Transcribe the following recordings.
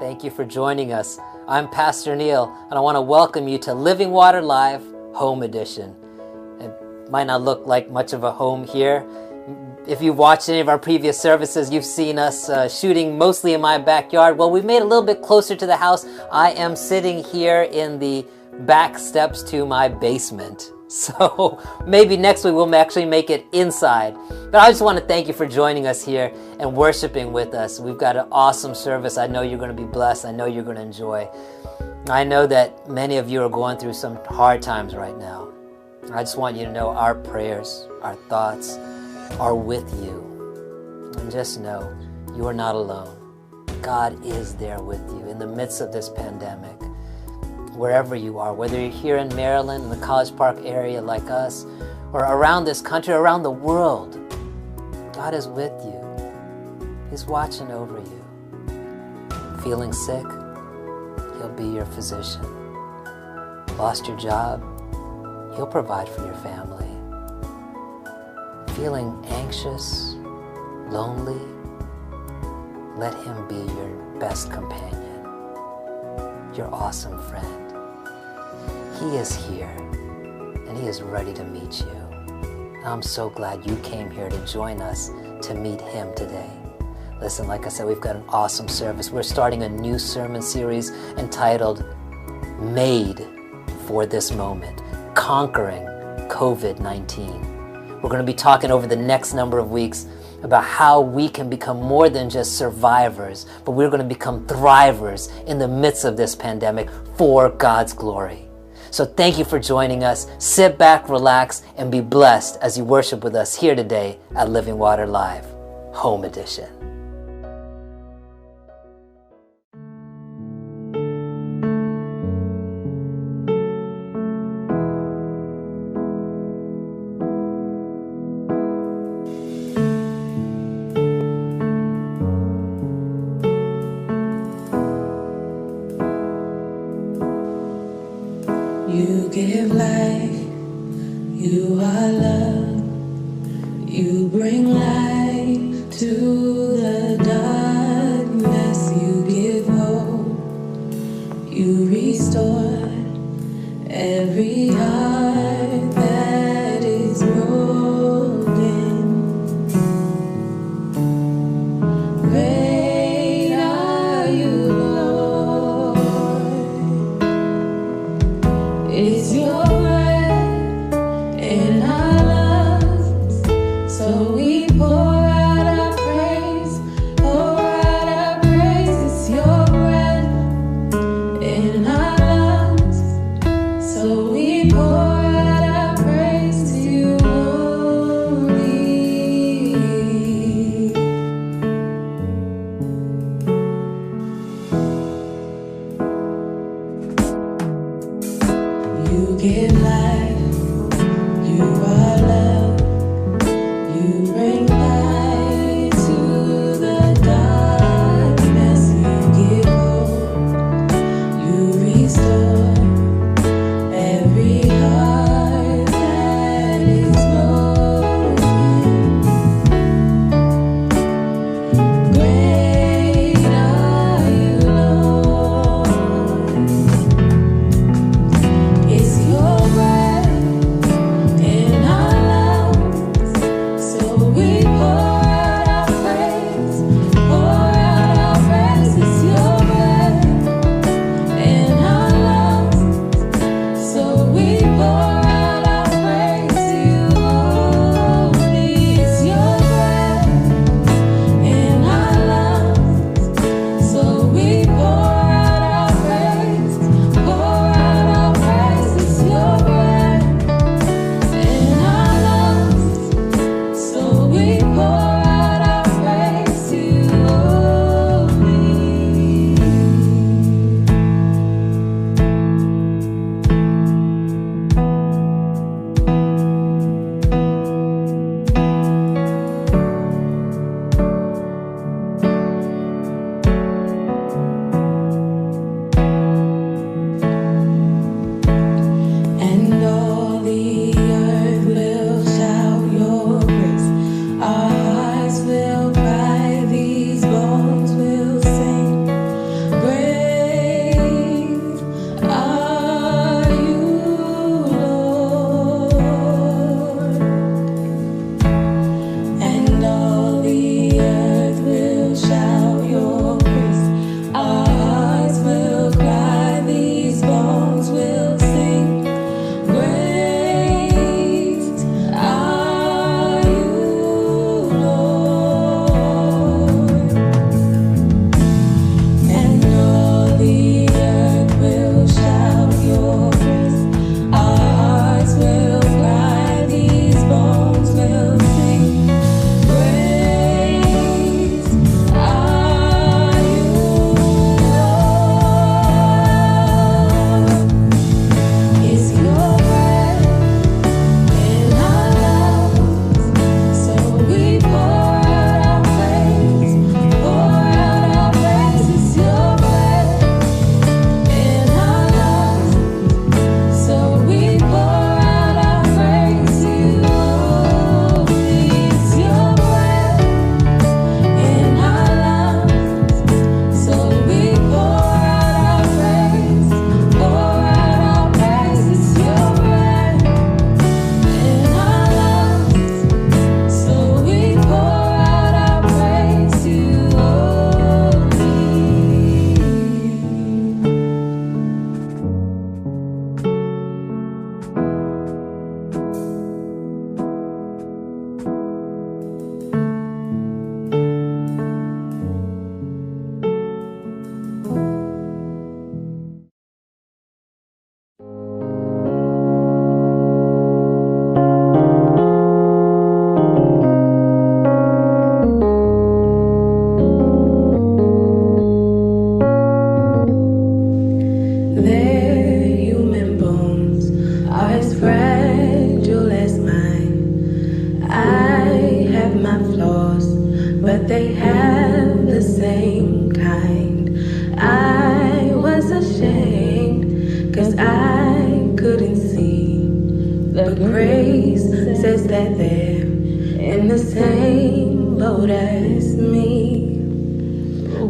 Thank you for joining us. I'm Pastor Neil, and I want to welcome you to Living Water Live Home Edition. It might not look like much of a home here. If you've watched any of our previous services, you've seen us shooting mostly in my backyard. Well, we've made it a little bit closer to the house. I am sitting here in the back steps to my basement. So maybe next week we'll actually make it inside. But I just want to thank you for joining us here and worshiping with us. We've got an awesome service. I know you're going to be blessed. I know you're going to enjoy. I know that many of you are going through some hard times right now. I just want you to know our prayers, our thoughts are with you. And just know you are not alone. God is there with you in the midst of this pandemic. Wherever you are, whether you're here in Maryland, in the College Park area like us, or around this country, around the world, God is with you. He's watching over you. Feeling sick? He'll be your physician. Lost your job? He'll provide for your family. Feeling anxious, lonely? Let Him be your best companion, your awesome friend. He is here, and He is ready to meet you. I'm so glad you came here to join us to meet Him today. Listen, like I said, we've got an awesome service. We're starting a new sermon series entitled Made for This Moment, Conquering COVID-19. We're going to be talking over the next number of weeks about how we can become more than just survivors, but we're going to become thrivers in the midst of this pandemic for God's glory. So thank you for joining us. Sit back, relax, and be blessed as you worship with us here today at Living Water Live, Home Edition. You give life, you are love, you bring light to the darkness, you give hope, you restore every heart that is broken. Great are you, Lord. It's your breath in our lungs, so we pour out our praise, pour out our praise. It's your breath in our lungs, so we pour out our praise to you only. You give life, you are love, you bring light to the darkness, you give hope, you restore every heart that is broken. Great are you, Lord. It's your breath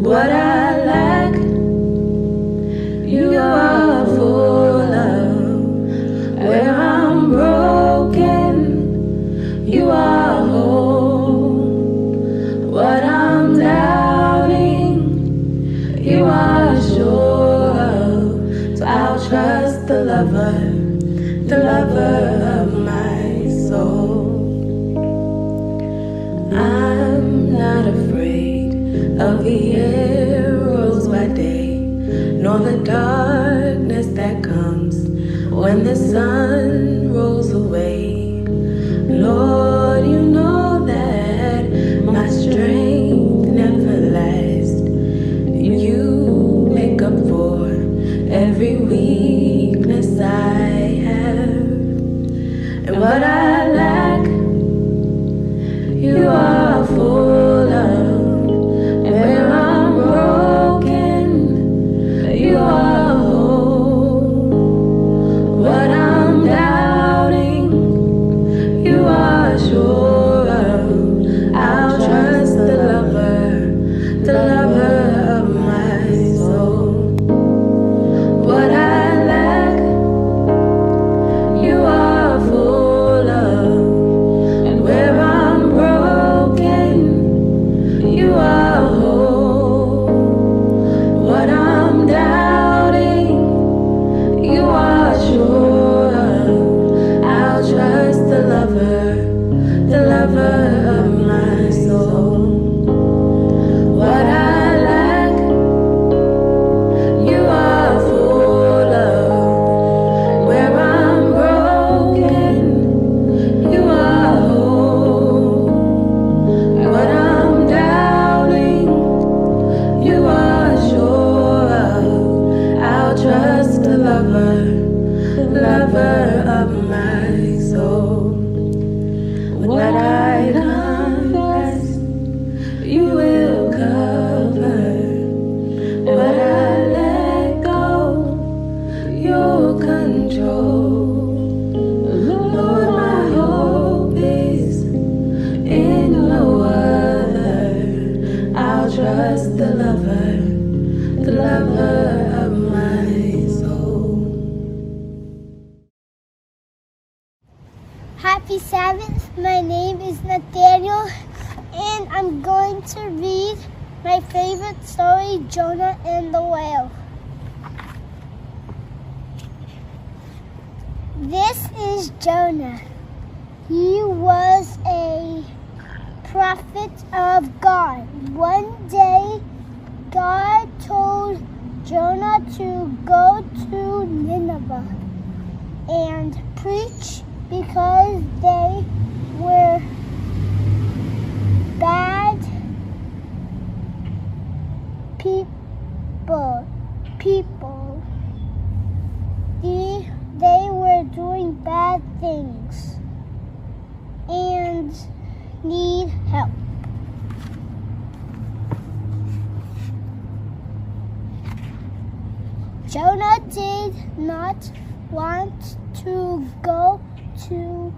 what I lack, you are full of. Where I'm broken, you are whole. What I'm doubting, you are sure of. So I'll trust the lover of my soul. I'm not afraid of the arrows by day, nor the darkness that comes when the sun rolls away. Lord, you know that my strength never lasts. You make up for every weakness I have. And what I lack, you are full of. Where I'm broken, you are whole. What I'm doubting, you are sure of. I'll trust the lover of my soul. What I lack, you are full of. And where I'm broken, you are whole. What I'm doubting, you are sure of. I'll trust the lover of my soul. What I lack, you are full of. Where I'm broken, you are whole. What I'm doubting, you are sure of. I'll trust the lover of my soul. What I confess, you will cover. What I let go, you'll control. Lord, my hope is in no other. I'll trust the lover of my soul. Happy Sabbath. My name is Nathaniel, and I'm going to read my favorite story, Jonah and the Whale. This is Jonah. He was a prophet of God. One day, God told Jonah to go to Nineveh and preach because they were bad people. They were doing bad things and need help. Jonah did not want to go to.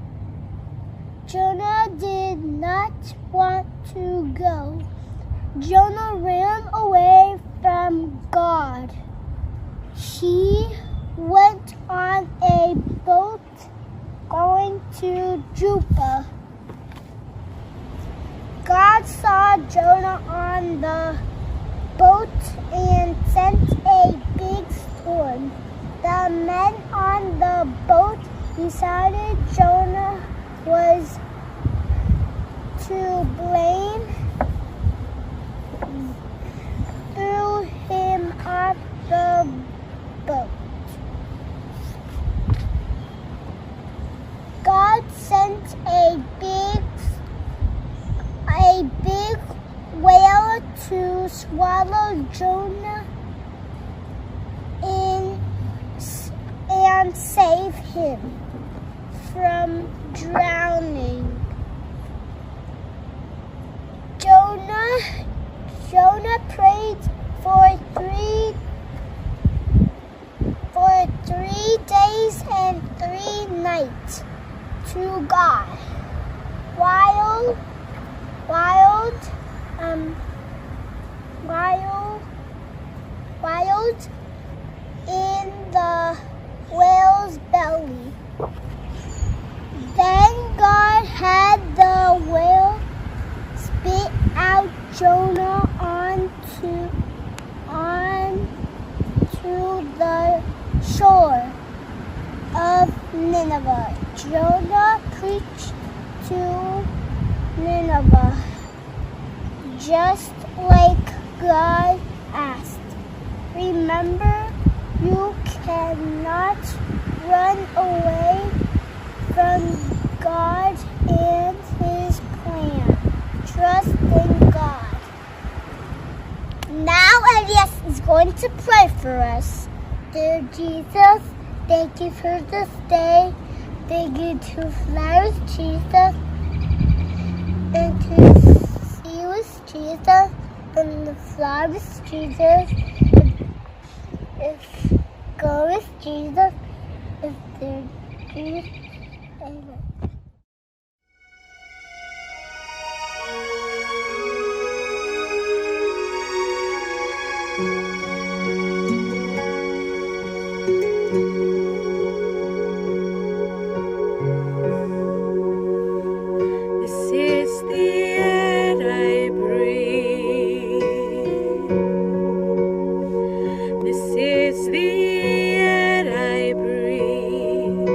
Jonah did not want to go. Jonah ran away from God. He went on a boat going to Joppa. God saw Jonah on the boat and sent a big storm. The men on the boat decided Jonah was to blame, threw him off the boat. God sent a big whale to swallow Jonah and save him from drowning. Jonah prayed for 3 days and 3 nights to God. While out in the whale's belly. Then God had the whale spit out Jonah onto the shore of Nineveh. Jonah preached to Nineveh just like God asked. Remember, you cannot run away from God and His plan. Trust in God. Now Elias is going to pray for us. Dear Jesus, thank you for this day. Thank you to flowers, Jesus, and to see with Jesus, and the flowers, Jesus, if go with Jesus, if they're Jesus. Amen. This is the air I breathe. This is the air I breathe.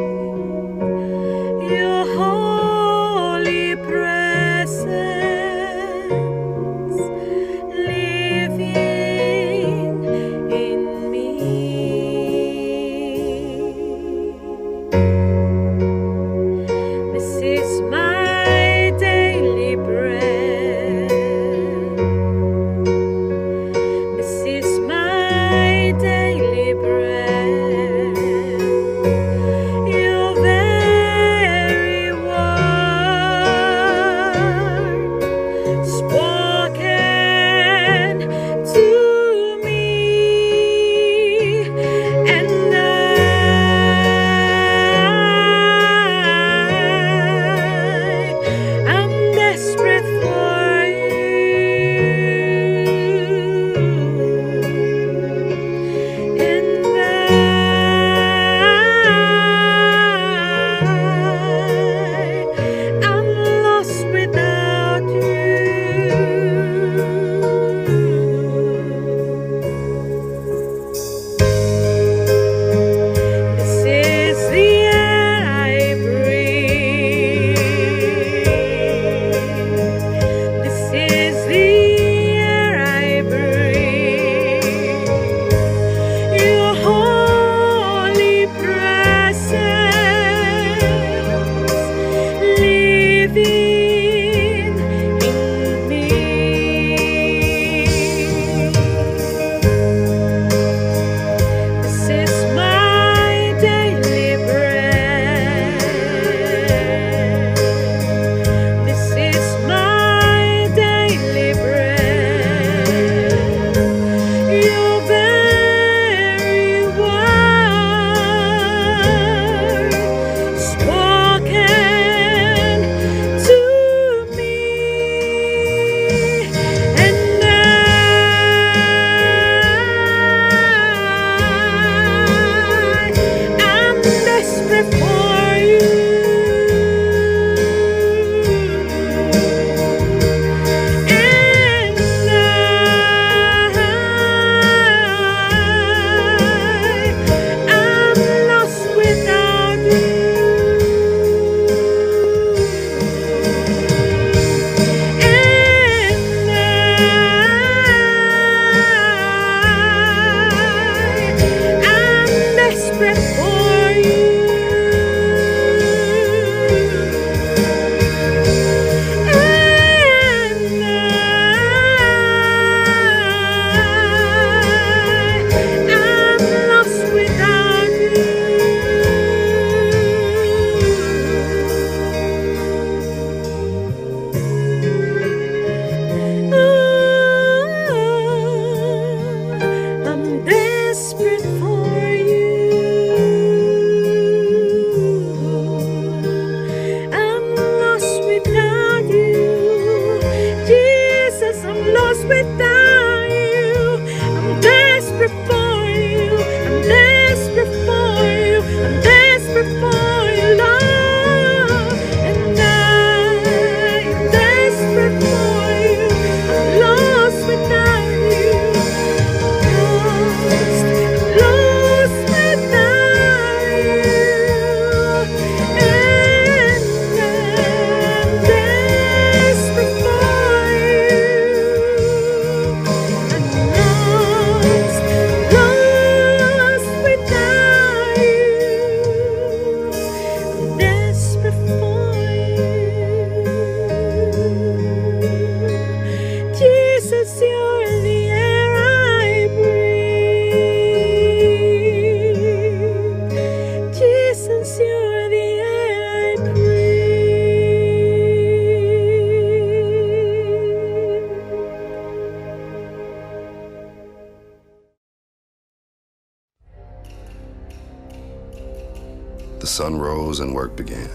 The sun rose and work began.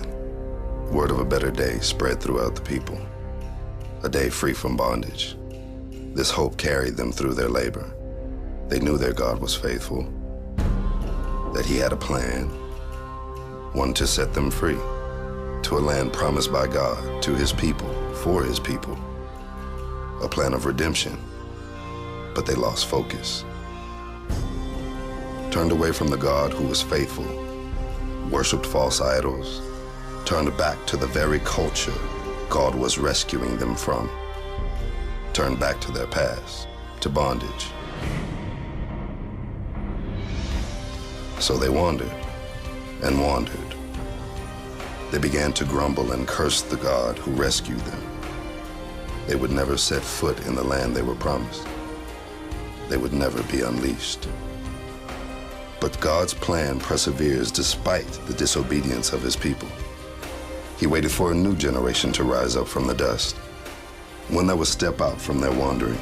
Word of a better day spread throughout the people, a day free from bondage. This hope carried them through their labor. They knew their God was faithful, that he had a plan, one to set them free, to a land promised by God, to his people, for his people, a plan of redemption, but they lost focus. Turned away from the God who was faithful, worshiped false idols, turned back to the very culture God was rescuing them from, turned back to their past, to bondage. So they wandered and wandered. They began to grumble and curse the God who rescued them. They would never set foot in the land they were promised. They would never be unleashed. But God's plan perseveres despite the disobedience of his people. He waited for a new generation to rise up from the dust, one that would step out from their wandering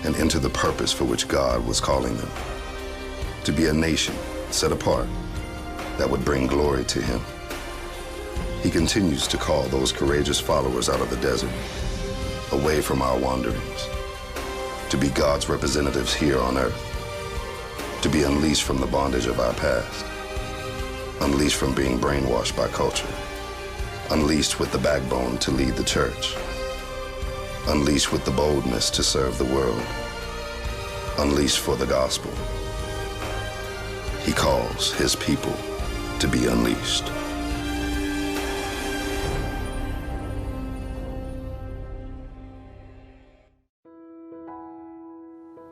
and into the purpose for which God was calling them, to be a nation set apart that would bring glory to him. He continues to call those courageous followers out of the desert, away from our wanderings, to be God's representatives here on earth, to be unleashed from the bondage of our past, unleashed from being brainwashed by culture, unleashed with the backbone to lead the church, unleashed with the boldness to serve the world, unleashed for the gospel. He calls his people to be unleashed.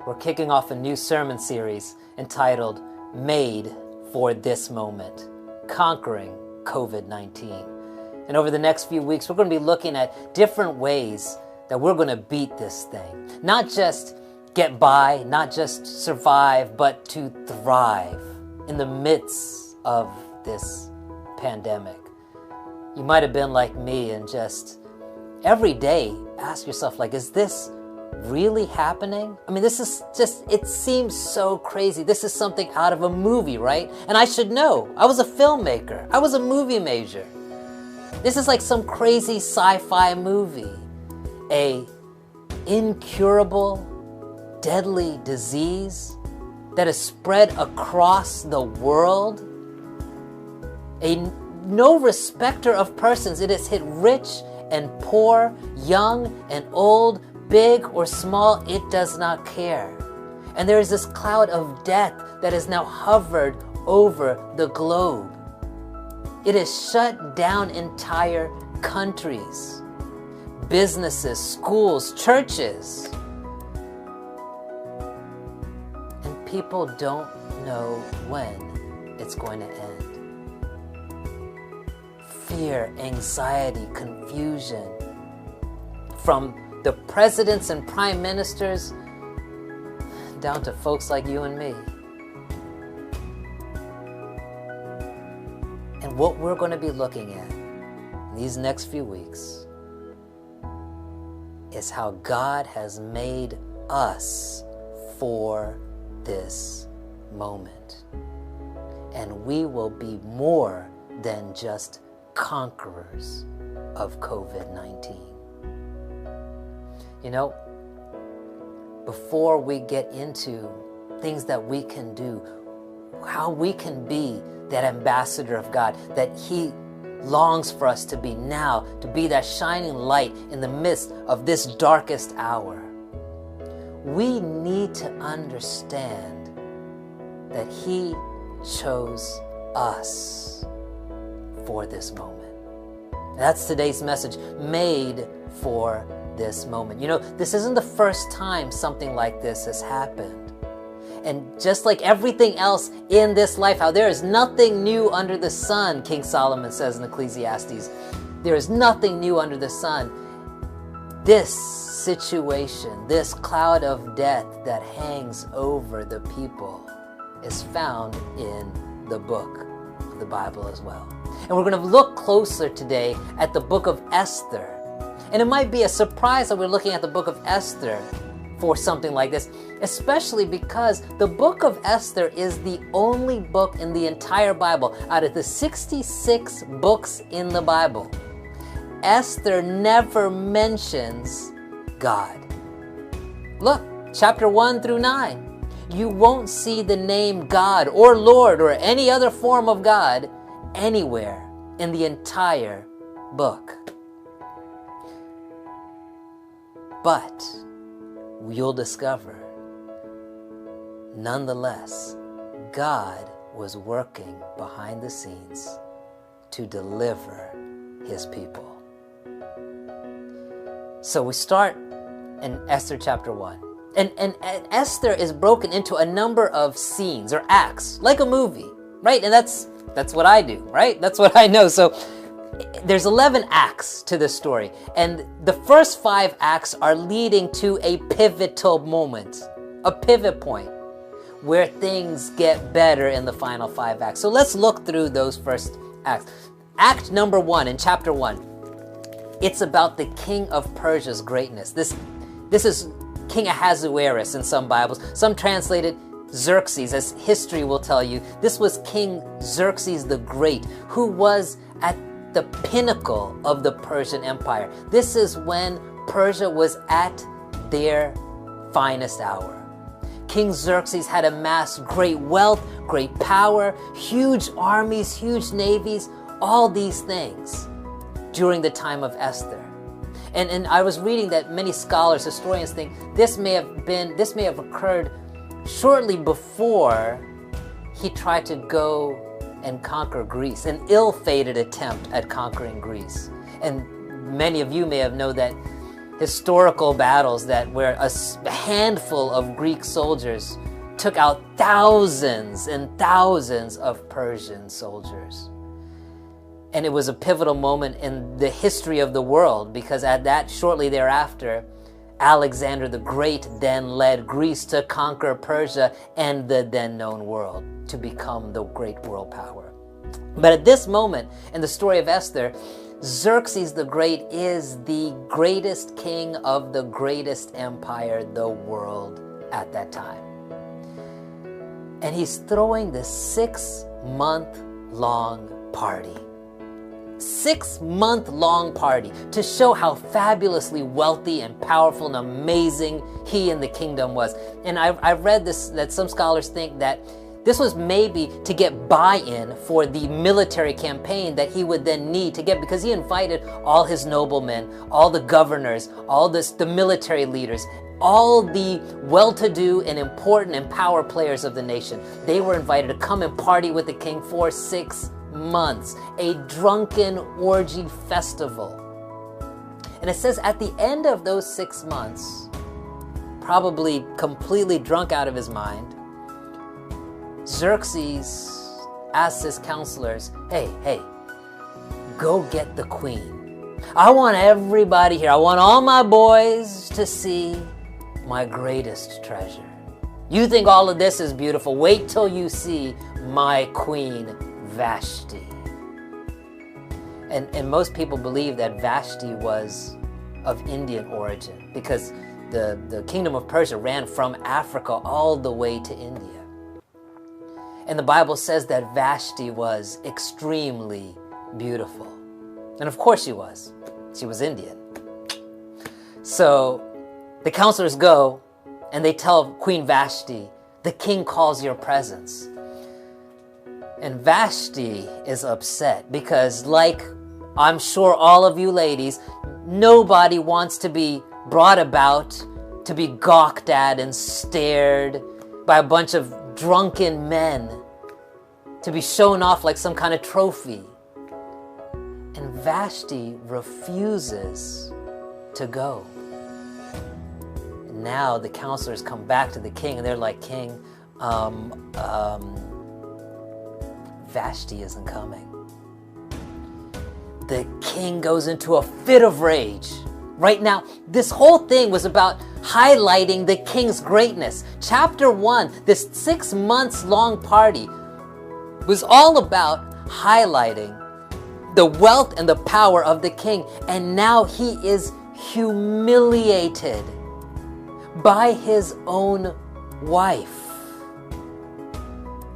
We're kicking off a new sermon series entitled Made for This Moment, Conquering COVID-19. And over the next few weeks, we're going to be looking at different ways that we're going to beat this thing. Not just get by, not just survive, but to thrive in the midst of this pandemic. You might have been like me and just every day ask yourself, like, is this really happening? I mean, this is just, it seems so crazy. This is something out of a movie, right? And I should know. I was a filmmaker. I was a movie major. This is like some crazy sci-fi movie. A incurable, deadly disease that is spread across the world. A no respecter of persons. It has hit rich and poor, young and old, big or small, it does not care. And there is this cloud of death that has now hovered over the globe. It has shut down entire countries, businesses, schools, churches. And people don't know when it's going to end. Fear, anxiety, confusion. From the presidents and prime ministers down to folks like you and me. And what we're going to be looking at in these next few weeks is how God has made us for this moment. And we will be more than just conquerors of COVID-19. You know, before we get into things that we can do, how we can be that ambassador of God, that he longs for us to be now, to be that shining light in the midst of this darkest hour, we need to understand that he chose us for this moment. That's today's message, made for this moment. You know, this isn't the first time something like this has happened. And just like everything else in this life, how there is nothing new under the sun, King Solomon says in Ecclesiastes. There is nothing new under the sun. This situation, this cloud of death that hangs over the people is found in the book of the Bible as well. And we're going to look closer today at the book of Esther. And it might be a surprise that we're looking at the book of Esther for something like this, especially because the book of Esther is the only book in the entire Bible. Out of the 66 books in the Bible, Esther never mentions God. Look, chapter 1 through 9. You won't see the name God or Lord or any other form of God anywhere in the entire book. But you'll discover, nonetheless, God was working behind the scenes to deliver His people. So we start in Esther chapter 1. And Esther is broken into a number of scenes or acts, like a movie, right? And that's what I do, right? That's what I know. So there's 11 acts to this story. And the first 5 acts are leading to a pivotal moment, a pivot point, where things get better in the final 5 acts. So let's look through those first acts. Act number 1 in chapter 1. It's about the king of Persia's greatness. This is King Ahasuerus in some Bibles. Some translated Xerxes, as history will tell you. This was King Xerxes the Great, who was at the pinnacle of the Persian Empire. This is when Persia was at their finest hour. King Xerxes had amassed great wealth, great power, huge armies, huge navies, all these things during the time of Esther. And I was reading that many scholars, historians think this may have occurred shortly before he tried to go and conquer Greece, an ill-fated attempt at conquering Greece. And many of you may have known that historical battles where a handful of Greek soldiers took out thousands and thousands of Persian soldiers. And it was a pivotal moment in the history of the world, because at that, shortly thereafter, Alexander the Great then led Greece to conquer Persia and the then known world, to become the great world power. But at this moment in the story of Esther, Xerxes the Great is the greatest king of the greatest empire the world at that time. And he's throwing this 6-month-long party. 6-month-long party to show how fabulously wealthy and powerful and amazing he and the kingdom was. And I've read this, that some scholars think that this was maybe to get buy-in for the military campaign that he would then need to get, because he invited all his noblemen, all the governors, all the military leaders, all the well-to-do and important and power players of the nation. They were invited to come and party with the king for 6 months, a drunken orgy festival. And it says at the end of those 6 months, probably completely drunk out of his mind, Xerxes asked his counselors, hey, go get the queen. I want everybody here. I want all my boys to see my greatest treasure. You think all of this is beautiful. Wait till you see my queen, Vashti. And most people believe that Vashti was of Indian origin, because the kingdom of Persia ran from Africa all the way to India. And the Bible says that Vashti was extremely beautiful. And of course she was. She was Indian. So the counselors go and they tell Queen Vashti, the king calls your presence. And Vashti is upset because, like I'm sure all of you ladies, nobody wants to be brought about, to be gawked at and stared by a bunch of drunken men, to be shown off like some kind of trophy. And Vashti refuses to go. And now the counselors come back to the king and they're like, King, Vashti isn't coming. The king goes into a fit of rage. Right now, this whole thing was about highlighting the king's greatness. Chapter 1, this 6 months long party, was all about highlighting the wealth and the power of the king. And now he is humiliated by his own wife.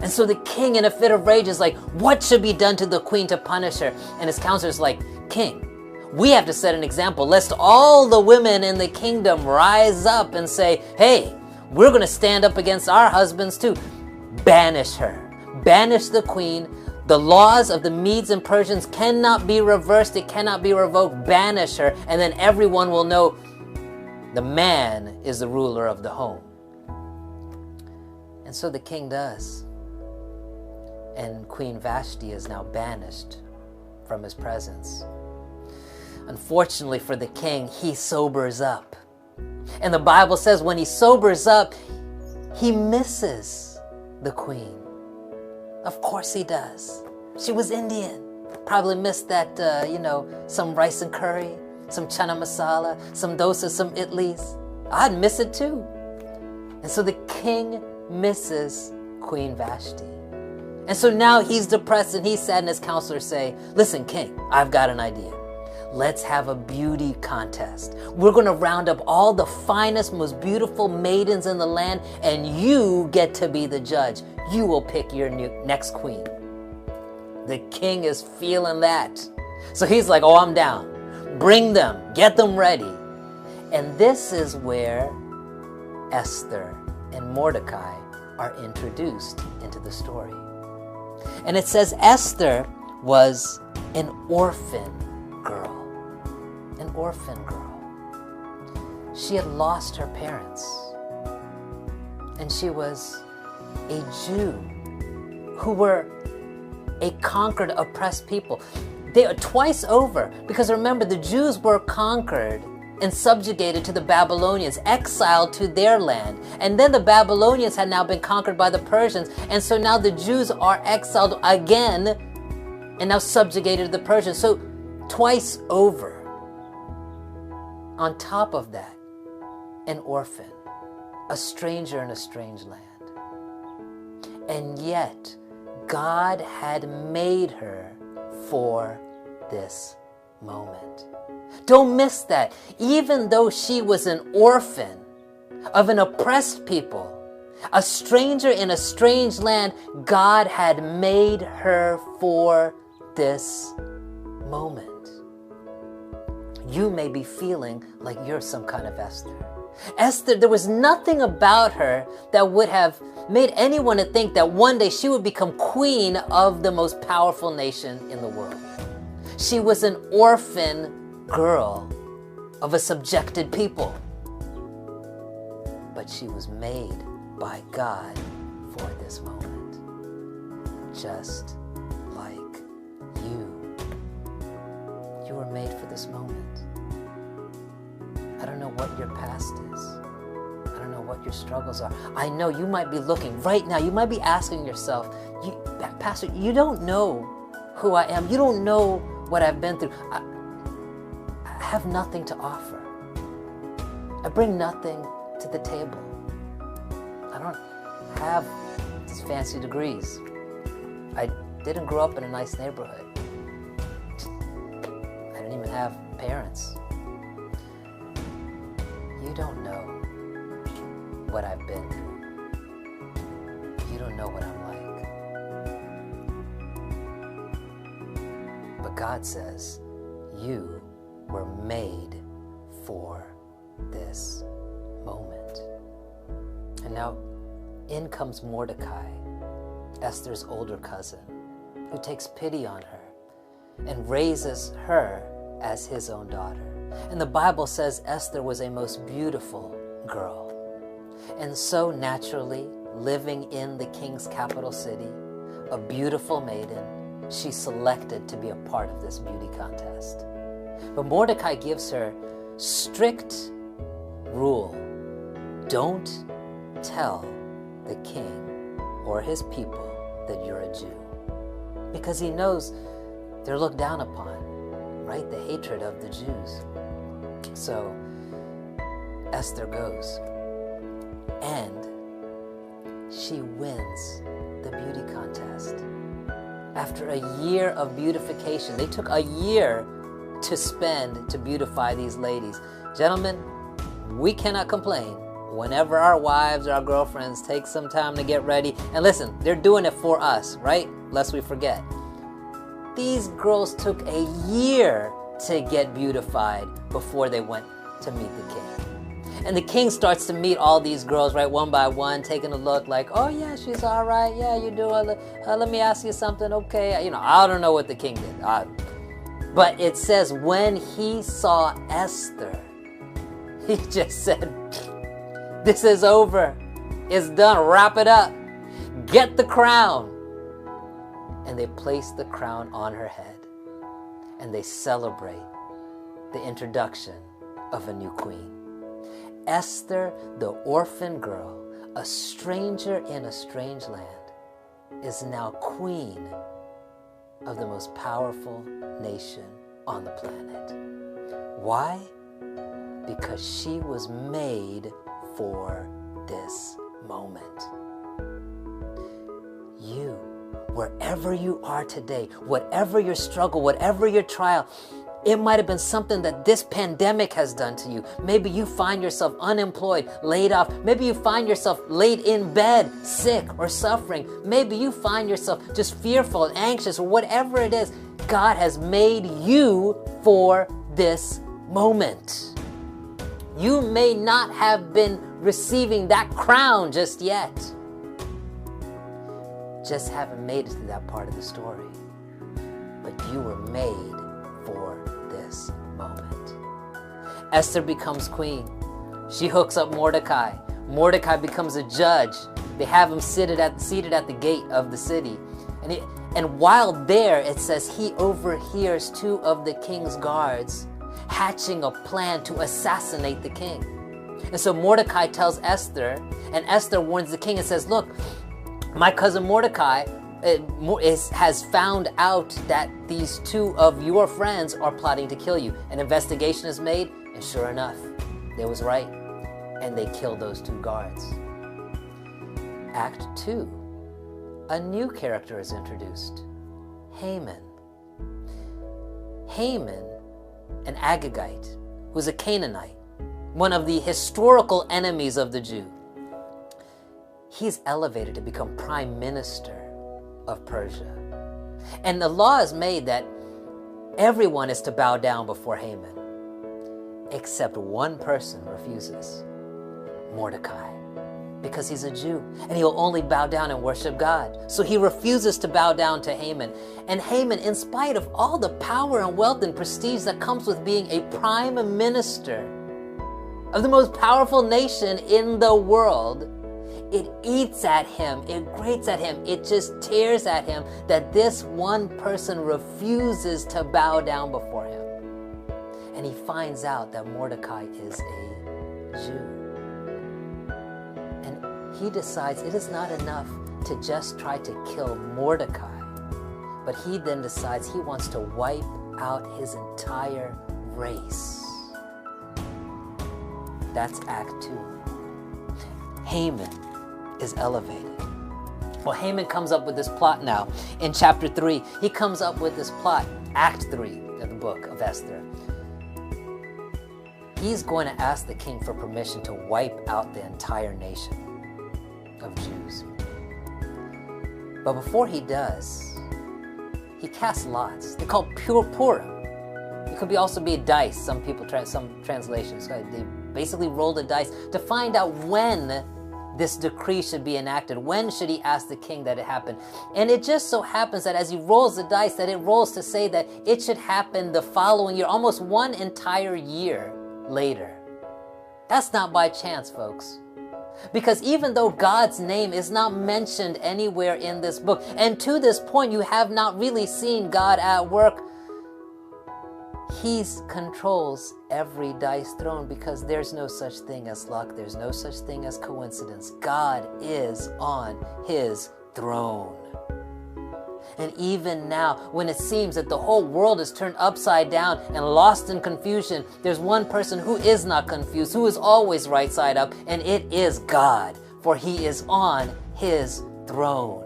And so the king, in a fit of rage, is like, what should be done to the queen to punish her? And his counselor's like, king, we have to set an example, lest all the women in the kingdom rise up and say, hey, we're going to stand up against our husbands too. Banish her. Banish the queen. The laws of the Medes and Persians cannot be reversed. It cannot be revoked. Banish her. And then everyone will know the man is the ruler of the home. And so the king does. And Queen Vashti is now banished from his presence. Unfortunately for the king, he sobers up. And the Bible says when he sobers up, he misses the queen. Of course he does. She was Indian. Probably missed that, some rice and curry, some chana masala, some dosas, some idlis. I'd miss it too. And so the king misses Queen Vashti. And so now he's depressed and he's sad, and his counselors say, listen, king, I've got an idea. Let's have a beauty contest. We're going to round up all the finest, most beautiful maidens in the land, and you get to be the judge. You will pick your next queen. The king is feeling that. So he's like, oh, I'm down. Bring them. Get them ready. And this is where Esther and Mordecai are introduced into the story. And it says Esther was an orphan girl. An orphan girl. She had lost her parents. And she was a Jew who were a conquered, oppressed people. They are twice over, because remember, the Jews were conquered and subjugated to the Babylonians, exiled to their land. And then the Babylonians had now been conquered by the Persians. And so now the Jews are exiled again and now subjugated to the Persians. So twice over. On top of that, an orphan, a stranger in a strange land. And yet, God had made her for this moment. Don't miss that. Even though she was an orphan of an oppressed people, a stranger in a strange land, God had made her for this moment. You may be feeling like you're some kind of Esther. Esther, there was nothing about her that would have made anyone to think that one day she would become queen of the most powerful nation in the world. She was an orphan girl of a subjected people. But she was made by God for this moment. Just like you. You were made for this moment. I don't know what your past is. I don't know what your struggles are. I know you might be looking right now. You might be asking yourself, Pastor, you don't know who I am. You don't know what I've been through. I have nothing to offer. I bring nothing to the table. I don't have these fancy degrees. I didn't grow up in a nice neighborhood. I didn't even have parents. You don't know what I've been through. You don't know what I'm like. But God says, you were made for this moment. And now in comes Mordecai, Esther's older cousin, who takes pity on her and raises her as his own daughter. And the Bible says Esther was a most beautiful girl. And so naturally, living in the king's capital city, a beautiful maiden, she's selected to be a part of this beauty contest. But Mordecai gives her strict rule. Don't tell the king or his people that you're a Jew. Because he knows they're looked down upon, right? The hatred of the Jews. So Esther goes, and she wins the beauty contest. After a year of beautification, they took a year to spend to beautify these ladies. Gentlemen, we cannot complain whenever our wives or our girlfriends take some time to get ready, and listen, they're doing it for us, right? Lest we forget. These girls took a year to get beautified before they went to meet the king. And the king starts to meet all these girls, right, one by one, taking a look like, oh yeah, she's all right. Yeah, you do. Let me ask you something. Okay. I don't know what the king did. But it says when he saw Esther, he just said, this is over. It's done. Wrap it up. Get the crown. And they place the crown on her head. And they celebrate the introduction of a new queen. Esther, the orphan girl, a stranger in a strange land, is now queen of the most powerful nation on the planet. Why? Because she was made for this moment. You, wherever you are today, whatever your struggle, whatever your trial, it might have been something that this pandemic has done to you. Maybe you find yourself unemployed, laid off. Maybe you find yourself laid in bed, sick or suffering. Maybe you find yourself just fearful and anxious, or whatever it is. God has made you for this moment. You may not have been receiving that crown just yet. Just haven't made it to that part of the story. But you were made for this moment. Esther becomes queen. She hooks up Mordecai. Mordecai becomes a judge. They have him seated at the gate of the city. And while there, it says he overhears two of the king's guards hatching a plan to assassinate the king. And so Mordecai tells Esther, and Esther warns the king and says, look, my cousin Mordecai has found out that these two of your friends are plotting to kill you. An investigation is made, and sure enough, they was right, and they killed those two guards. Act 2, a new character is introduced, Haman. Haman, an Agagite, who's a Canaanite, one of the historical enemies of the Jew. He's elevated to become prime minister of Persia. And the law is made that everyone is to bow down before Haman, except one person refuses, Mordecai, because he's a Jew and he'll only bow down and worship God. So he refuses to bow down to Haman. And Haman, in spite of all the power and wealth and prestige that comes with being a prime minister of the most powerful nation in the world, it eats at him, it grates at him, it just tears at him that this one person refuses to bow down before him. And he finds out that Mordecai is a Jew. And he decides it is not enough to just try to kill Mordecai, but he then decides he wants to wipe out his entire race. That's Act 2. Haman is elevated. Well, Haman comes up with this plot now. In chapter 3, he comes up with this plot, Act 3 of the book of Esther. He's going to ask the king for permission to wipe out the entire nation of Jews. But before he does, he casts lots. They're called Purim. It could also be a dice. Some translations, they basically roll the dice to find out when this decree should be enacted. When should he ask the king that it happened? And it just so happens that as he rolls the dice, that it rolls to say that it should happen the following year, almost one entire year later. That's not by chance, folks. Because even though God's name is not mentioned anywhere in this book, and to this point you have not really seen God at work, He controls every dice thrown, because there's no such thing as luck. There's no such thing as coincidence. God is on His throne. And even now, when it seems that the whole world is turned upside down and lost in confusion, there's one person who is not confused, who is always right side up, and it is God, for He is on His throne.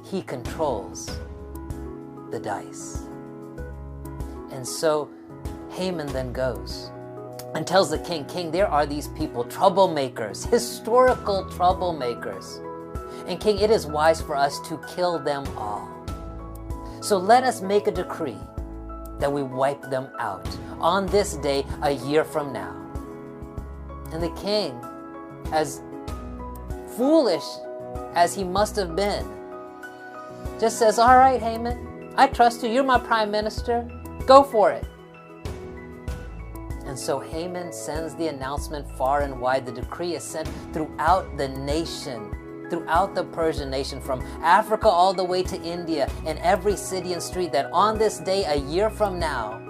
He controls the dice. And so Haman then goes. and tells the king, "King, there are these people, troublemakers, historical troublemakers. And king, it is wise for us to kill them all. So let us make a decree that we wipe them out on this day a year from now." And the king, as foolish as he must have been, just says, "All right, Haman, I trust you. You're my prime minister. Go for it." And so Haman sends the announcement far and wide. The decree is sent throughout the nation, throughout the Persian nation, from Africa all the way to India, in every city and street, that on this day a year from now,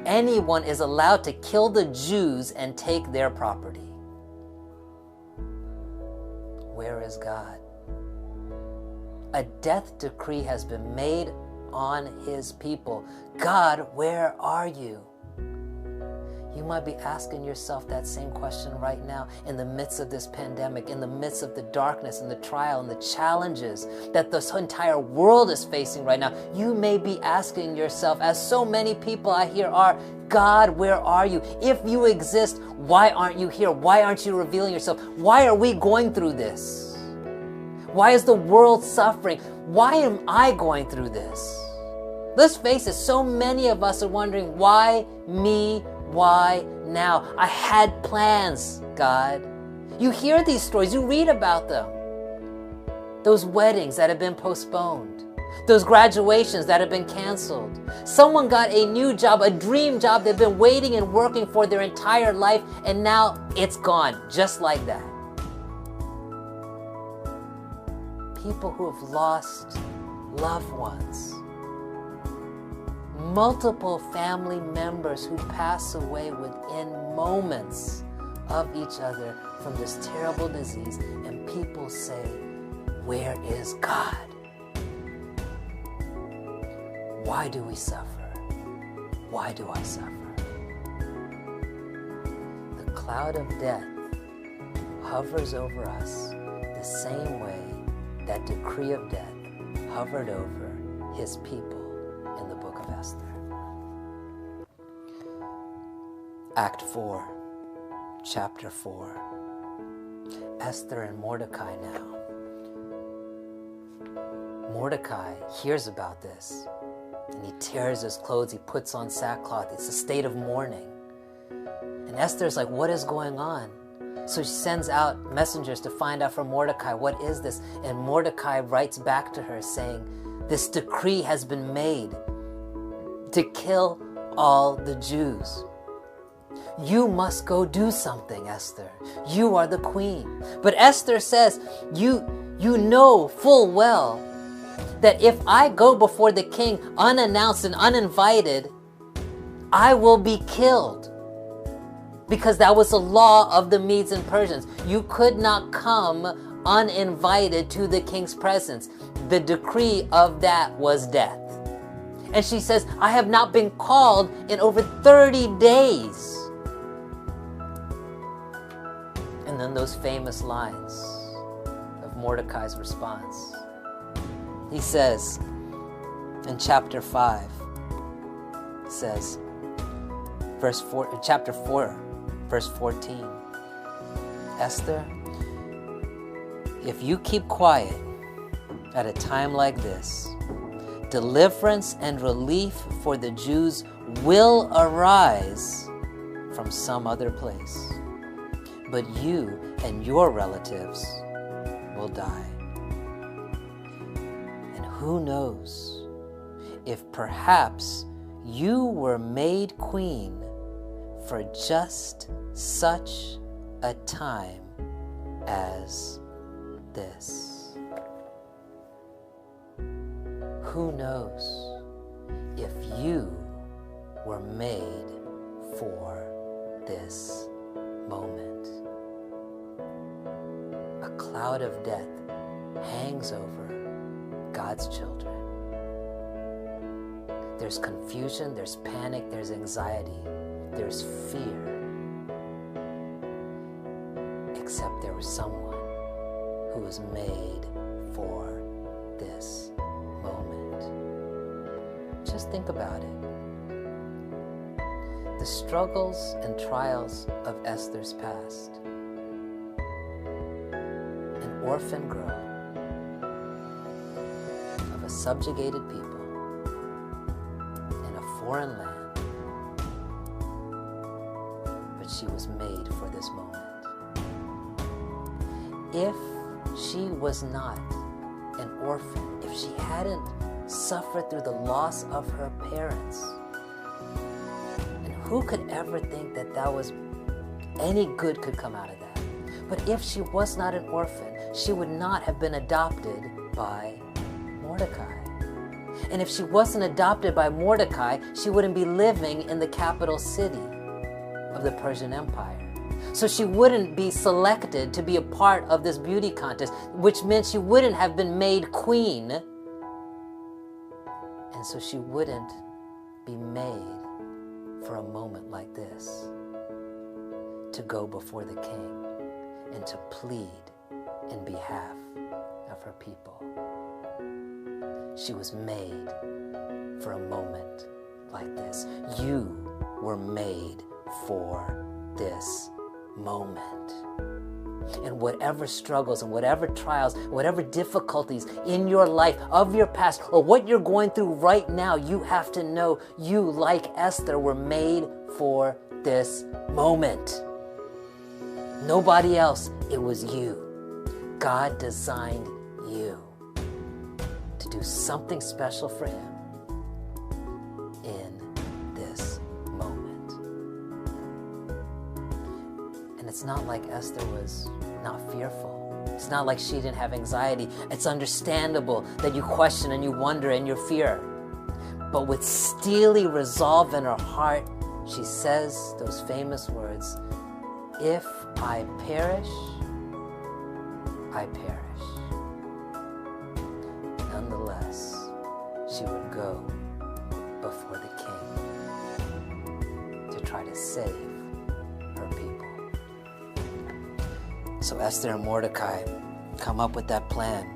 anyone is allowed to kill the Jews and take their property. Where is God? A death decree has been made on his people. God, where are you? You might be asking yourself that same question right now in the midst of this pandemic, in the midst of the darkness and the trial and the challenges that this entire world is facing right now. You may be asking yourself, as so many people I hear are, "God, where are you? If you exist, why aren't you here? Why aren't you revealing yourself? Why are we going through this? Why is the world suffering? Why am I going through this?" Let's face it, so many of us are wondering, why me? Why now? I had plans, God. You hear these stories, you read about them. Those weddings that have been postponed, those graduations that have been canceled. Someone got a new job, a dream job they've been waiting and working for their entire life, and now it's gone, just like that. People who have lost loved ones. Multiple family members who pass away within moments of each other from this terrible disease, and people say, "Where is God? Why do we suffer? Why do I suffer?" The cloud of death hovers over us the same way that decree of death hovered over his people in the book of Esther. Act 4, chapter 4. Esther and Mordecai now. Mordecai hears about this, and he tears his clothes, he puts on sackcloth. It's a state of mourning. And Esther's like, "What is going on?" So she sends out messengers to find out from Mordecai, "What is this?" And Mordecai writes back to her saying, "This decree has been made to kill all the Jews. You must go do something, Esther. You are the queen." But Esther says, you know full well that if I go before the king unannounced and uninvited, I will be killed. Because that was the law of the Medes and Persians. You could not come uninvited to the king's presence. The decree of that was death. And she says, "I have not been called in over 30 days. And then those famous lines of Mordecai's response. He says in chapter 5, says, chapter 4, verse 14, "Esther, if you keep quiet at a time like this, deliverance and relief for the Jews will arise from some other place. But you and your relatives will die. And who knows if perhaps you were made queen for just such a time as this." Who knows if you were made for this moment? A cloud of death hangs over God's children. There's confusion, there's panic, there's anxiety, there's fear. Except there was someone who was made for this moment. Just think about it. The struggles and trials of Esther's past. An orphan girl of a subjugated people in a foreign land, but she was made for this moment. If she was not an orphan, if she hadn't suffered through the loss of her parents, and who could ever think that any good could come out of that? But if she was not an orphan, she would not have been adopted by Mordecai. And if she wasn't adopted by Mordecai, she wouldn't be living in the capital city of the Persian Empire. So she wouldn't be selected to be a part of this beauty contest, which meant she wouldn't have been made queen. And so she wouldn't be made for a moment like this, to go before the king and to plead in behalf of her people. She was made for a moment like this. You were made for this moment. And whatever struggles and whatever trials, whatever difficulties in your life, of your past, or what you're going through right now, you have to know you, like Esther, were made for this moment. Nobody else. It was you. God designed you to do something special for Him in this moment. And it's not like Esther was not fearful. It's not like she didn't have anxiety. It's understandable that you question and you wonder and you fear. But with steely resolve in her heart, she says those famous words, "If I perish, I perish." Nonetheless, she would go before the king to try to save her people. So Esther and Mordecai come up with that plan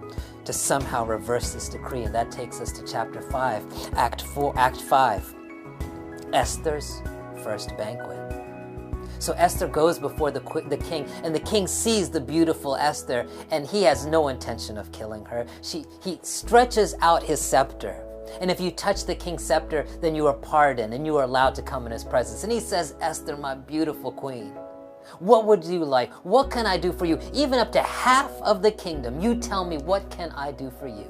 to somehow reverse this decree, and that takes us to chapter 5, Act 5, Esther's first banquet. So Esther goes before the king, and the king sees the beautiful Esther, and he has no intention of killing her. He stretches out his scepter, and if you touch the king's scepter, then you are pardoned, and you are allowed to come in his presence. And he says, "Esther, my beautiful queen, what would you like? What can I do for you? Even up to half of the kingdom. You tell me, what can I do for you?"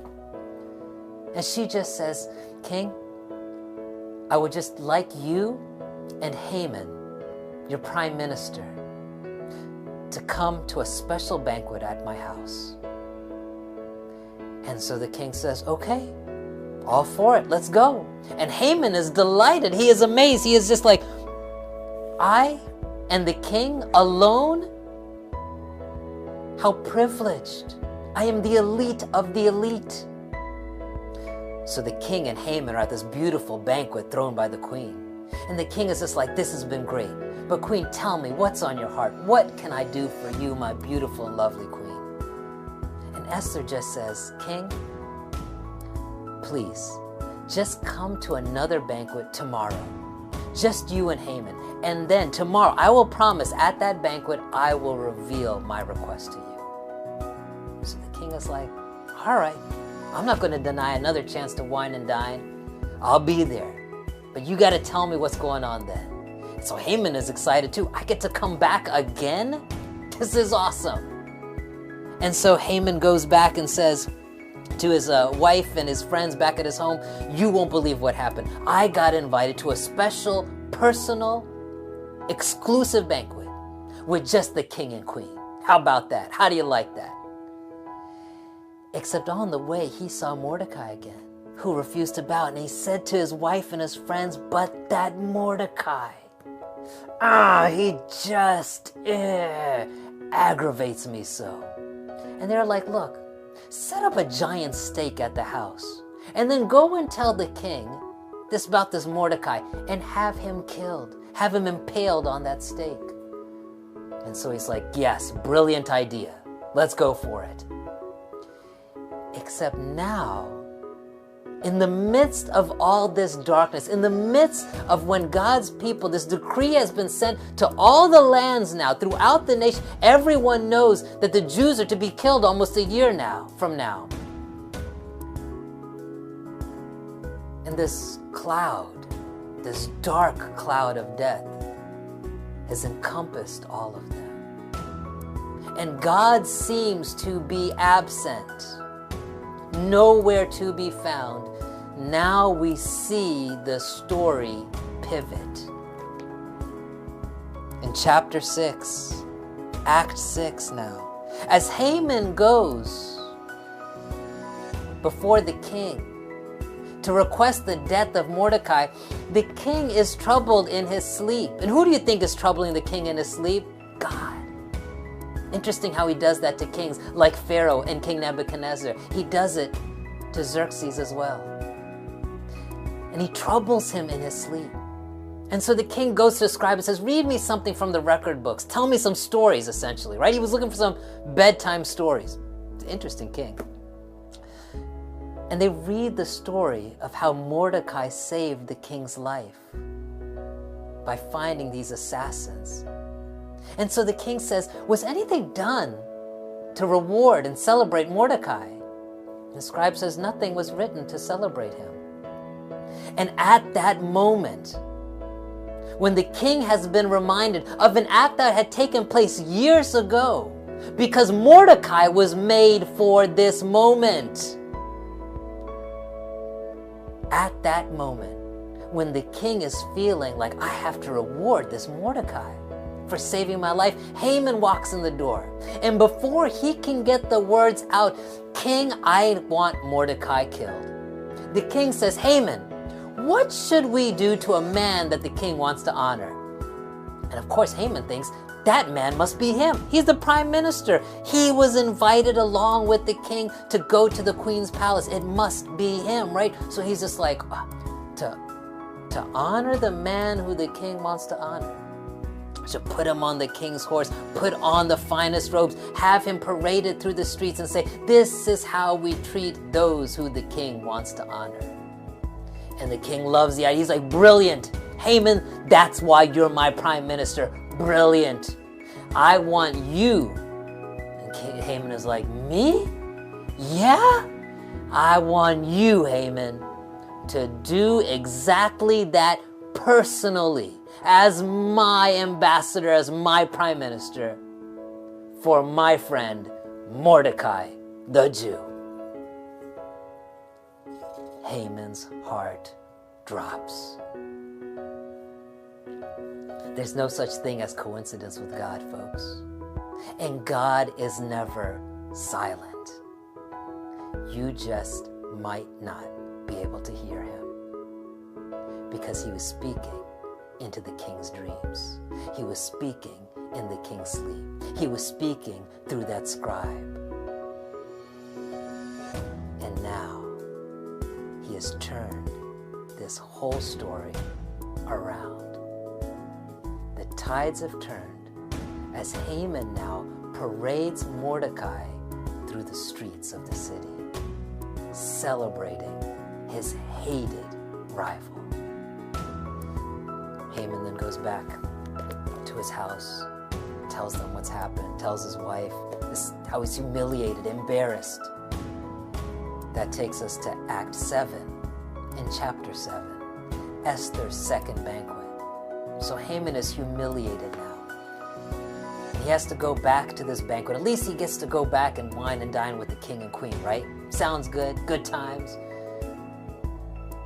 And she just says, "King, I would just like you and Haman, your prime minister, to come to a special banquet at my house." And so the king says, "Okay, all for it, let's go." And Haman is delighted. He is amazed. He is just like, "I and the king alone? How privileged. I am the elite of the elite." So the king and Haman are at this beautiful banquet thrown by the queen. And the king is just like, "This has been great. But queen, tell me, what's on your heart? What can I do for you, my beautiful and lovely queen?" And Esther just says, "King, please, just come to another banquet tomorrow. Just you and Haman. And then tomorrow, I will promise at that banquet, I will reveal my request to you." So the king is like, "All right, I'm not going to deny another chance to wine and dine. I'll be there. But you got to tell me what's going on then." So Haman is excited too. "I get to come back again? This is awesome." And so Haman goes back and says to his wife and his friends back at his home, "You won't believe what happened. I got invited to a special, personal, exclusive banquet with just the king and queen. How about that? How do you like that?" Except on the way, he saw Mordecai again, who refused to bow. And he said to his wife and his friends, "But that Mordecai, he just aggravates me so." And they're like, "Look, set up a giant steak at the house, and then go and tell the king about this Mordecai, and have him killed, have him impaled on that stake." And so he's like, "Yes, brilliant idea. Let's go for it." Except now, in the midst of all this darkness, in the midst of when God's people, this decree has been sent to all the lands now, throughout the nation, everyone knows that the Jews are to be killed almost a year from now. And this cloud, this dark cloud of death, has encompassed all of them. And God seems to be absent, nowhere to be found. Now we see the story pivot. In chapter 6, Act 6 now, as Haman goes before the king to request the death of Mordecai, the king is troubled in his sleep. And who do you think is troubling the king in his sleep? God. Interesting how he does that to kings like Pharaoh and King Nebuchadnezzar. He does it to Xerxes as well. And he troubles him in his sleep. And so the king goes to the scribe and says, read me something from the record books. Tell me some stories, essentially, right? He was looking for some bedtime stories. It's an interesting king. And they read the story of how Mordecai saved the king's life by finding these assassins. And so the king says, was anything done to reward and celebrate Mordecai? And the scribe says, nothing was written to celebrate him. And at that moment, when the king has been reminded of an act that had taken place years ago, because Mordecai was made for this moment. At that moment, when the king is feeling like, I have to reward this Mordecai for saving my life, Haman walks in the door. And before he can get the words out, King, I want Mordecai killed, the king says, Haman, what should we do to a man that the king wants to honor? And of course, Haman thinks, that man must be him. He's the prime minister. He was invited along with the king to go to the queen's palace. It must be him, right? So he's just like, to honor the man who the king wants to honor, should put him on the king's horse, put on the finest robes, have him paraded through the streets and say, this is how we treat those who the king wants to honor. And the king loves the idea. He's like, brilliant. Haman, that's why you're my prime minister. Brilliant. I want you. And Haman is like, me? Yeah? I want you, Haman, to do exactly that personally, as my ambassador, as my prime minister, for my friend Mordecai, the Jew. Haman's heart drops. There's no such thing as coincidence with God, folks. And God is never silent. You just might not be able to hear him, because he was speaking into the king's dreams. He was speaking in the king's sleep. He was speaking through that scribe. And now he has turned this whole story around. The tides have turned as Haman now parades Mordecai through the streets of the city, celebrating his hated rival. Haman then goes back to his house, tells them what's happened, tells his wife how he's humiliated, embarrassed. That takes us to Act 7 in chapter 7, Esther's second banquet. So Haman is humiliated now. He has to go back to this banquet. At least he gets to go back and wine and dine with the king and queen, right? Sounds good, good times.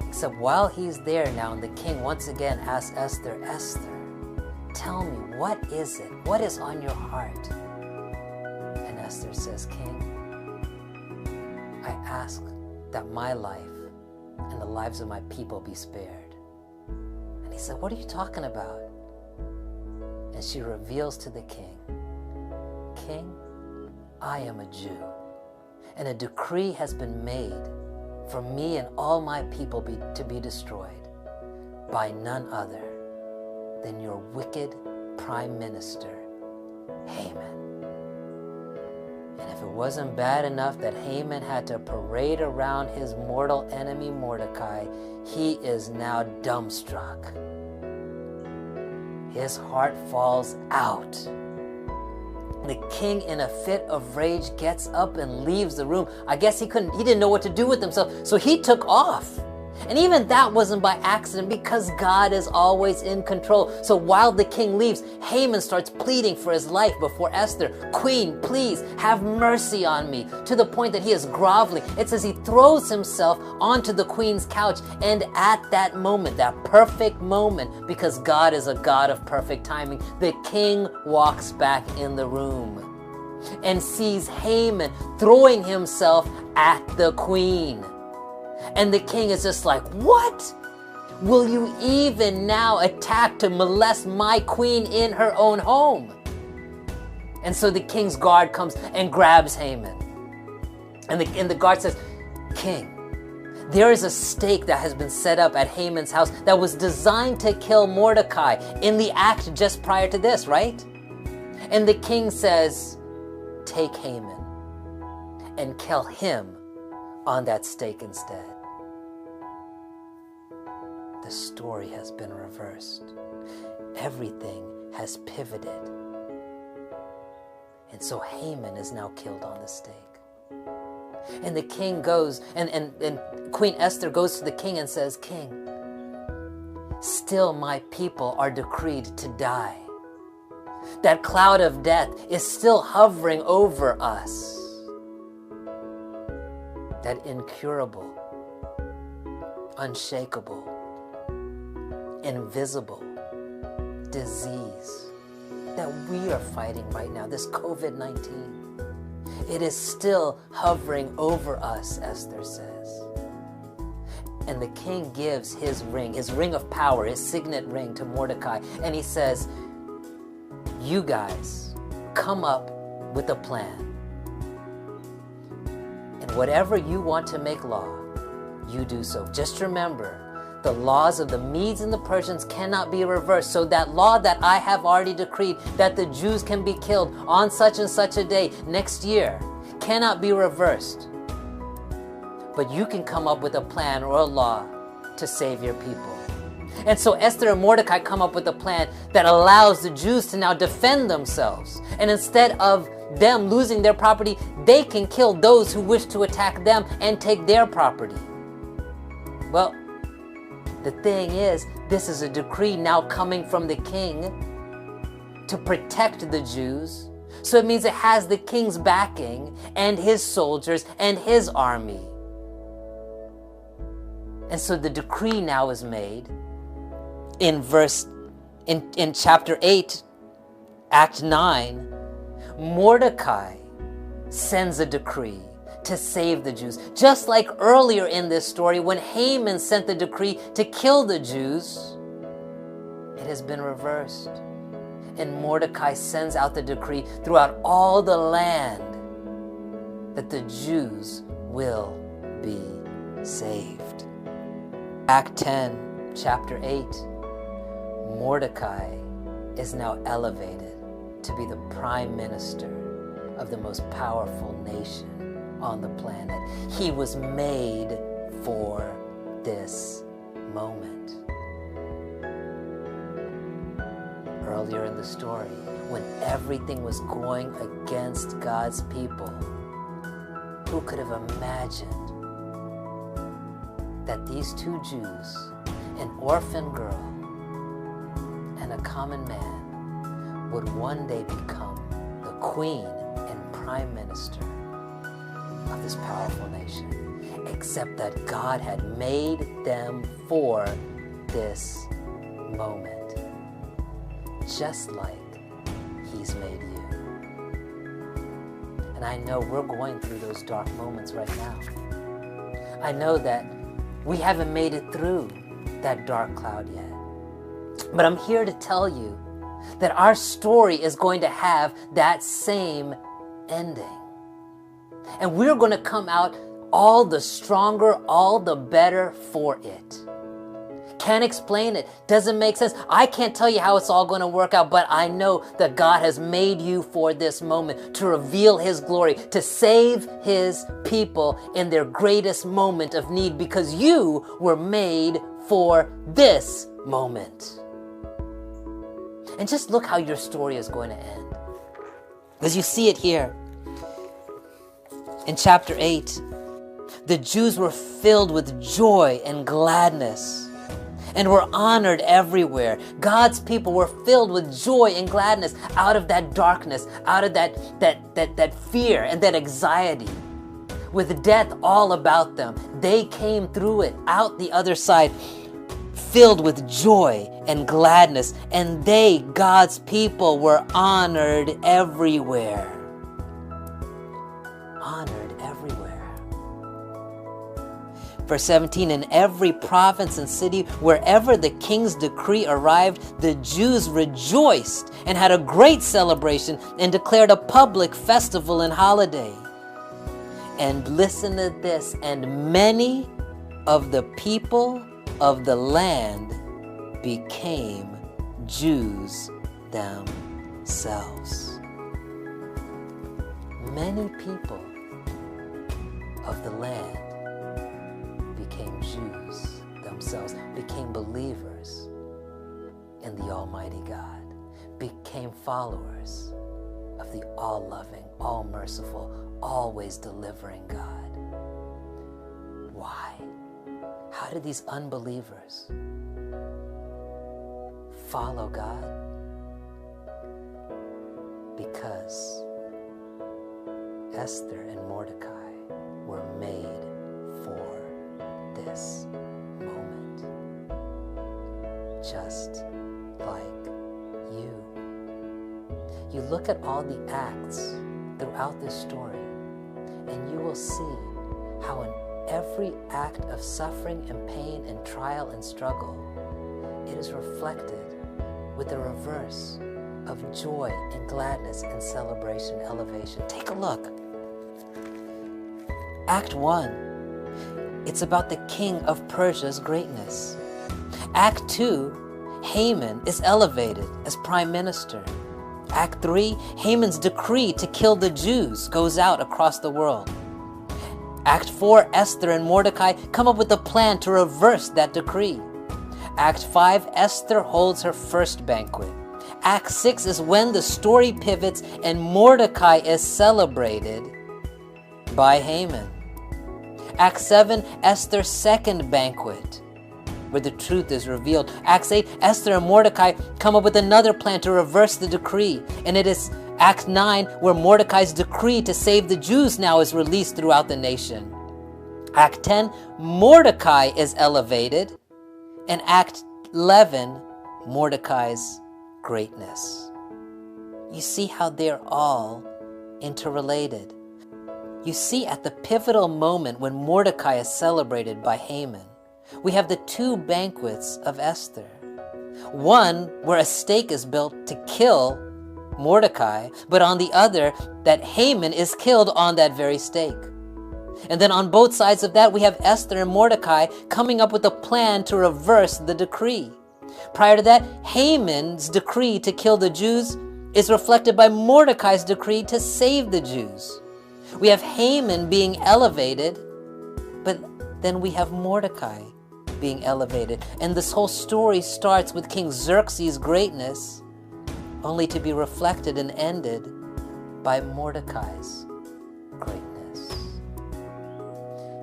Except while he's there now, and the king once again asks Esther, Esther, tell me, what is it? What is on your heart? And Esther says, King, I ask that my life and the lives of my people be spared. And he said, what are you talking about? And she reveals to the king, King, I am a Jew, and a decree has been made for me and all my people to be destroyed by none other than your wicked prime minister, Haman. And if it wasn't bad enough that Haman had to parade around his mortal enemy Mordecai, he is now dumbstruck. His heart falls out. The king, in a fit of rage, gets up and leaves the room. I guess he didn't know what to do with himself, so he took off. And even that wasn't by accident, because God is always in control. So while the king leaves, Haman starts pleading for his life before Esther. "Queen, please have mercy on me," to the point that he is groveling. It says he throws himself onto the queen's couch, and at that moment, that perfect moment, because God is a God of perfect timing, the king walks back in the room and sees Haman throwing himself at the queen. And the king is just like, "What? Will you even now attack to molest my queen in her own home?" And so the king's guard comes and grabs Haman. And the guard says, "King, there is a stake that has been set up at Haman's house that was designed to kill Mordecai in the act just prior to this, right?" And the king says, "Take Haman and kill him on that stake instead." The story has been reversed. Everything has pivoted. And so Haman is now killed on the stake. And the king goes, and Queen Esther goes to the king and says, "King, still my people are decreed to die. That cloud of death is still hovering over us. That incurable, unshakable, invisible disease that we are fighting right now, this COVID-19, it is still hovering over us," Esther says. And the king gives his ring of power, his signet ring, to Mordecai, and he says, "You guys come up with a plan. And whatever you want to make law, you do so. Just remember, the laws of the Medes and the Persians cannot be reversed. So that law that I have already decreed, that the Jews can be killed on such and such a day next year, cannot be reversed. But you can come up with a plan or a law to save your people." And so Esther and Mordecai come up with a plan that allows the Jews to now defend themselves. And instead of them losing their property, they can kill those who wish to attack them and take their property. Well, the thing is, this is a decree now coming from the king to protect the Jews. So it means it has the king's backing and his soldiers and his army. And so the decree now is made in chapter 8, Act 9, Mordecai sends a decree to save the Jews. Just like earlier in this story when Haman sent the decree to kill the Jews, it has been reversed. And Mordecai sends out the decree throughout all the land that the Jews will be saved. Act 10, chapter 8, Mordecai is now elevated to be the prime minister of the most powerful nation on the planet. He was made for this moment. Earlier in the story, when everything was going against God's people, who could have imagined that these two Jews, an orphan girl and a common man, would one day become the queen and prime minister of this powerful nation, except that God had made them for this moment, just like He's made you. And I know we're going through those dark moments right now. I know that we haven't made it through that dark cloud yet. But I'm here to tell you that our story is going to have that same ending. And we're going to come out all the stronger, all the better for it. Can't explain it. Doesn't make sense. I can't tell you how it's all going to work out, but I know that God has made you for this moment to reveal His glory, to save His people in their greatest moment of need, because you were made for this moment. And just look how your story is going to end. As you see it here in chapter 8, the Jews were filled with joy and gladness and were honored everywhere. God's people were filled with joy and gladness out of that darkness, out of that fear and that anxiety. With death all about them, they came through it out the other side, filled with joy and gladness, and they, God's people, were honored everywhere. Honored everywhere. Verse 17, in every province and city, wherever the king's decree arrived, the Jews rejoiced and had a great celebration and declared a public festival and holiday. And listen to this, and many of the people of the land became Jews themselves. Many people of the land became Jews themselves, became believers in the Almighty God, became followers of the all-loving, all-merciful, always delivering God. Why? How did these unbelievers follow God? Because Esther and Mordecai were made for this moment, just like you. You look at all the acts throughout this story, and you will see how in every act of suffering and pain and trial and struggle, it is reflected with the reverse of joy and gladness and celebration, elevation. Take a look. Act 1, it's about the king of Persia's greatness. Act 2, Haman is elevated as prime minister. Act 3, Haman's decree to kill the Jews goes out across the world. Act 4, Esther and Mordecai come up with a plan to reverse that decree. Act 5, Esther holds her first banquet. Act 6 is when the story pivots and Mordecai is celebrated by Haman. Act 7, Esther's second banquet, where the truth is revealed. Act 8, Esther and Mordecai come up with another plan to reverse the decree. And it is Act 9, where Mordecai's decree to save the Jews now is released throughout the nation. Act 10, Mordecai is elevated. And Act 11, Mordecai's greatness. You see how they're all interrelated. You see, at the pivotal moment when Mordecai is celebrated by Haman, we have the two banquets of Esther. One where a stake is built to kill Mordecai, but on the other, that Haman is killed on that very stake. And then on both sides of that, we have Esther and Mordecai coming up with a plan to reverse the decree. Prior to that, Haman's decree to kill the Jews is reflected by Mordecai's decree to save the Jews. We have Haman being elevated, but then we have Mordecai being elevated. And this whole story starts with King Xerxes' greatness, only to be reflected and ended by Mordecai's greatness.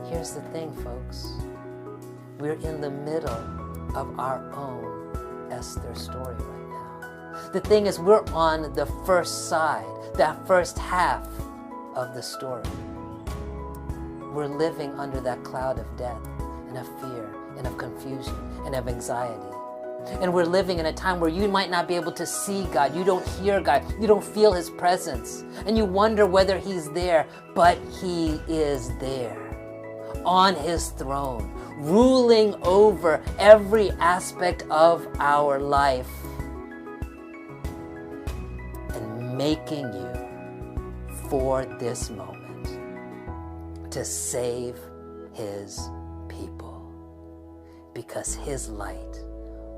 Here's the thing, folks. We're in the middle of our own Esther story right now. The thing is, we're on the first side, that first half of the story. We're living under that cloud of death and of fear and of confusion and of anxiety. And we're living in a time where you might not be able to see God. You don't hear God. You don't feel His presence. And you wonder whether He's there, but He is there on His throne, ruling over every aspect of our life and making you for this moment to save His people. because his light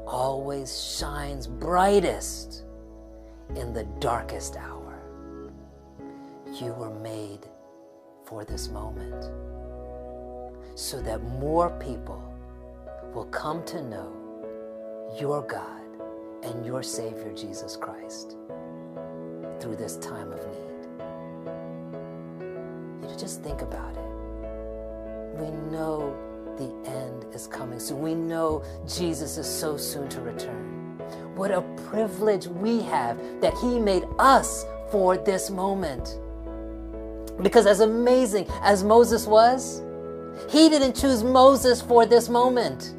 always shines brightest in the darkest hour. You were made for this moment so that more people will come to know your God and your Savior, Jesus Christ, through this time of need. You just think about it. We know the end is coming soon. We know Jesus is so soon to return. What a privilege we have that he made us for this moment. Because as amazing as Moses was, he didn't choose Moses for this moment.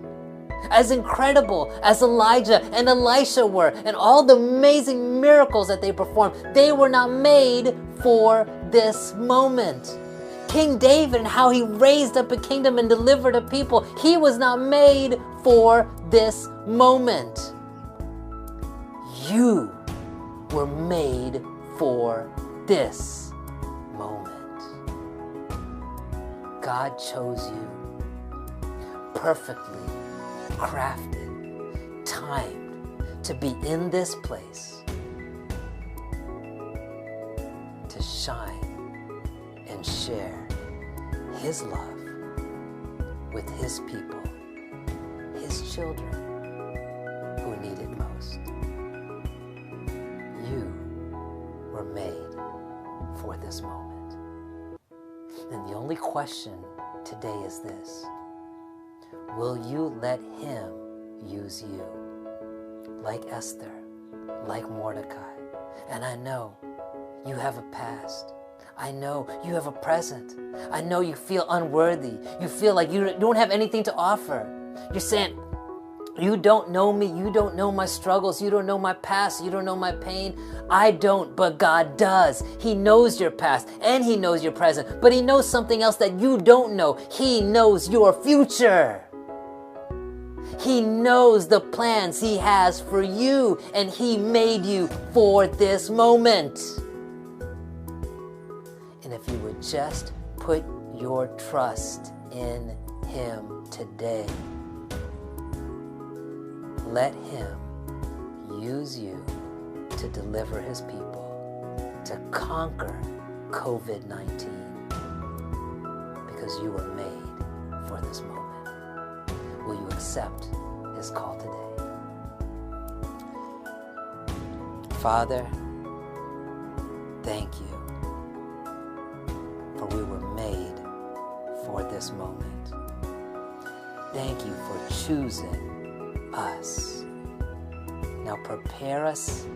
As incredible as Elijah and Elisha were, and all the amazing miracles that they performed, they were not made for this moment. King David and how he raised up a kingdom and delivered a people, he was not made for this moment. You were made for this moment. God chose you, perfectly crafted, timed to be in this place, to shine and share his love with his people, his children who need it most. You were made for this moment. And the only question today is this: will you let him use you? Like Esther, like Mordecai. And I know you have a past. I know you have a present. I know you feel unworthy. You feel like you don't have anything to offer. You're saying, you don't know me. You don't know my struggles. You don't know my past. You don't know my pain. I don't, but God does. He knows your past and he knows your present, but he knows something else that you don't know. He knows your future. He knows the plans he has for you, and he made you for this moment. And if you would just put your trust in him today, let him use you to deliver his people, to conquer COVID-19, because you were made for this moment. Will you accept his call today? Father, thank you, for we were made for this moment. Thank you for choosing us. Now prepare us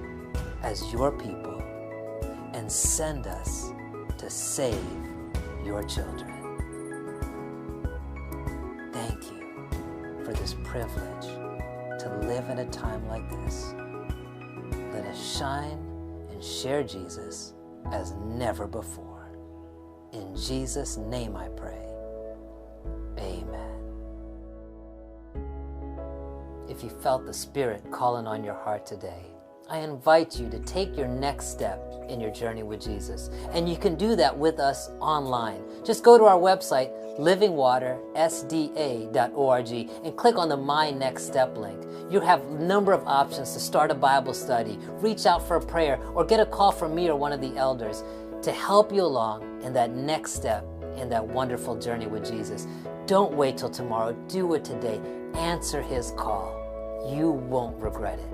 as your people and send us to save your children. Thank you for this privilege to live in a time like this. Let us shine and share Jesus as never before. In Jesus' name I pray. Amen. If you felt the Spirit calling on your heart today, I invite you to take your next step in your journey with Jesus. And you can do that with us online. Just go to our website, livingwatersda.org, and click on the My Next Step link. You have a number of options to start a Bible study, reach out for a prayer, or get a call from me or one of the elders to help you along in that next step in that wonderful journey with Jesus. Don't wait till tomorrow. Do it today. Answer his call. You won't regret it.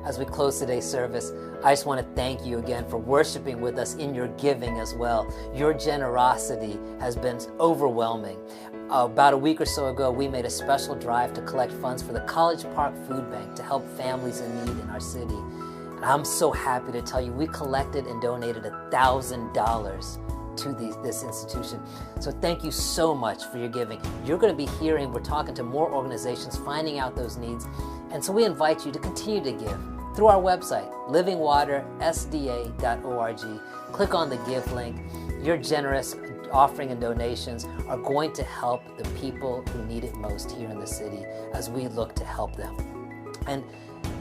As we close today's service, I just want to thank you again for worshiping with us in your giving as well. Your generosity has been overwhelming. About a week or so ago, we made a special drive to collect funds for the College Park Food Bank to help families in need in our city. And I'm so happy to tell you we collected and donated $1,000 to this institution. So thank you so much for your giving. You're going to be hearing, we're talking to more organizations, finding out those needs. And so we invite you to continue to give through our website, livingwatersda.org. Click on the give link. Your generous offering and donations are going to help the people who need it most here in the city as we look to help them. And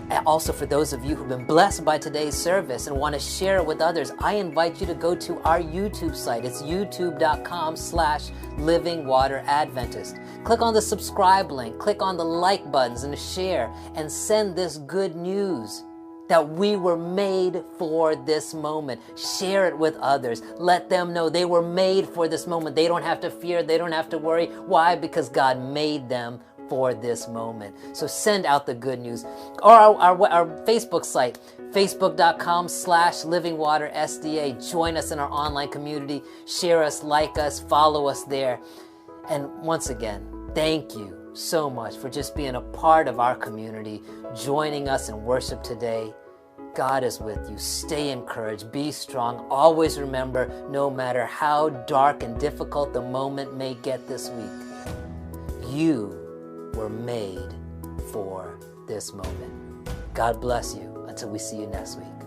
And also, for those of you who've been blessed by today's service and want to share it with others, I invite you to go to our YouTube site. It's youtube.com/livingwateradventist. Click on the subscribe link, click on the like buttons and share, and send this good news that we were made for this moment. Share it with others. Let them know they were made for this moment. They don't have to fear. They don't have to worry. Why? Because God made them for this moment. So send out the good news. Or our Facebook site, facebook.com/livingwatersda. Join us in our online community. Share us, like us, follow us there. And once again, thank you so much for just being a part of our community, joining us in worship today. God is with you. Stay encouraged. Be strong. Always remember, no matter how dark and difficult the moment may get this week, you were made for this moment. God bless you until we see you next week.